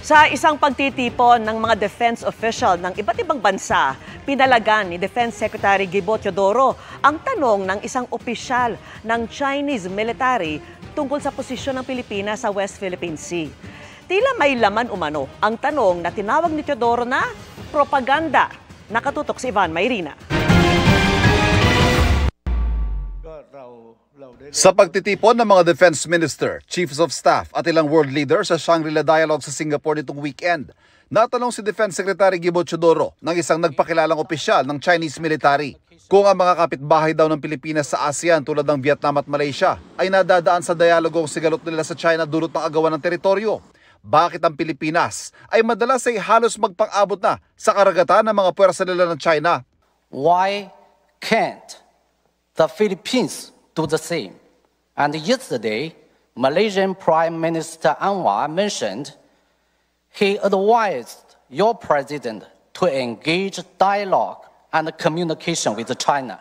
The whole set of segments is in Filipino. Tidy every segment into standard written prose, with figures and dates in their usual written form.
Sa isang pagtitipon ng mga defense official ng iba't ibang bansa, pinalagan ni Defense Secretary Gibo Teodoro ang tanong ng isang opisyal ng Chinese military tungkol sa posisyon ng Pilipinas sa West Philippine Sea. Tila may laman umano ang tanong na tinawag ni Teodoro na propaganda. Nakatutok si Ivan Mayrina. Sa pagtitipon ng mga defense minister, chiefs of staff at ilang world leaders sa Shangri-La Dialogue sa Singapore nitong weekend, natanong si Defense Secretary Gibo Teodoro ng isang nagpakilalang opisyal ng Chinese military kung ang mga kapitbahay daw ng Pilipinas sa ASEAN tulad ng Vietnam at Malaysia ay nadadaan sa dialogong sigalot nila sa China dulot ng agawan ng teritoryo. Bakit ang Pilipinas ay madalas ay halos magpang-abot na sa karagatan ng mga puwersa nila ng China? Why can't the Philippines do the same? And yesterday, Malaysian Prime Minister Anwar mentioned he advised your president to engage dialogue and communication with China.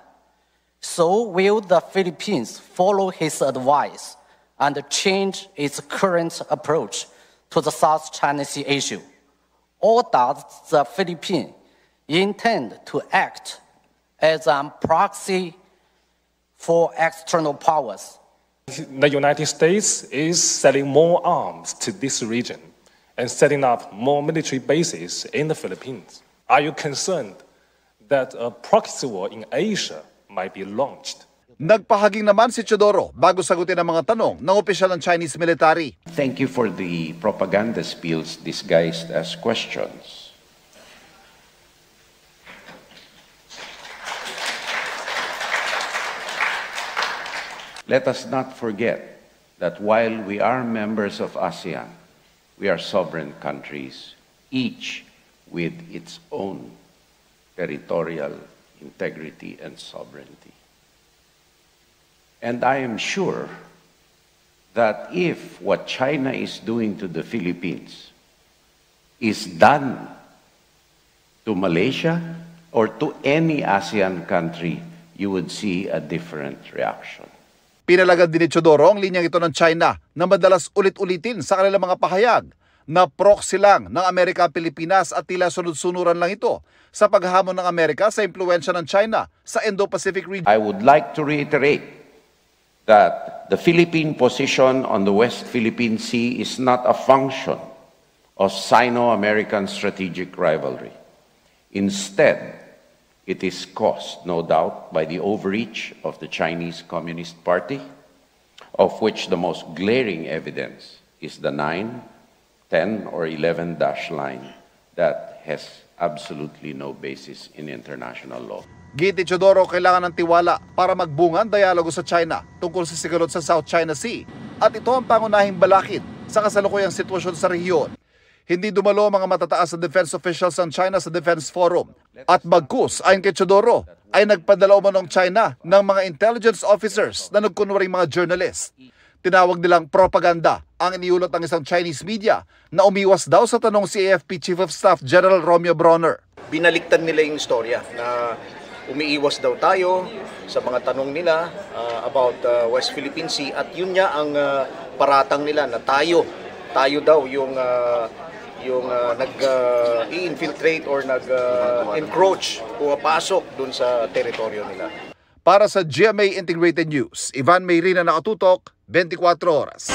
So will the Philippines follow his advice and change its current approach to the South China Sea issue? Or does the Philippines intend to act as a proxy for external powers? The United States is selling more arms to this region and setting up more military bases in the Philippines. Are you concerned that a proxy war in Asia might be launched? Nagpahaging naman si Teodoro bago sagutin ang mga tanong ng opisyal ng Chinese military. Thank you for the propaganda spills disguised as questions. Let us not forget that while we are members of ASEAN, we are sovereign countries, each with its own territorial integrity and sovereignty. And I am sure that if what China is doing to the Philippines is done to Malaysia or to any ASEAN country, you would see a different reaction. Pinalagad din ni Teodoro ang linyang ito ng China na madalas ulit-ulitin sa kanilang mga pahayag na proxy lang ng Amerika at Pilipinas at tila sunod-sunuran lang ito sa paghamon ng Amerika sa impluwensya ng China sa Indo-Pacific region. I would like to reiterate that the Philippine position on the West Philippine Sea is not a function of Sino-American strategic rivalry. Instead, it is caused, no doubt, by the overreach of the Chinese Communist Party, of which the most glaring evidence is the 9, 10, or 11 dash line that has absolutely no basis in international law. Giti Teodoro, kailangan ng tiwala para magbungan dialogo sa China tungkol sa sigalot sa South China Sea at ito ang pangunahing balakid sa kasalukuyang sitwasyon sa rehiyon. Hindi dumalo ang mga matataas na defense officials ng China sa Defense Forum. At bagkus, ayon kay Teodoro, ay nagpadala umanong China ng mga intelligence officers na nagkunwaring mga journalist. Tinawag nilang propaganda ang iniulot ng isang Chinese media na umiwas daw sa tanong si AFP Chief of Staff General Romeo Bronner. Binaliktad nila yung istorya na umiiwas daw tayo sa mga tanong nila about West Philippine Sea at yun niya ang paratang nila na tayo daw yung nag-i-infiltrate or nag-encroach, pumapasok dun sa teritoryo nila. Para sa GMA Integrated News, Ivan Mayrina, nakatutok, 24 oras.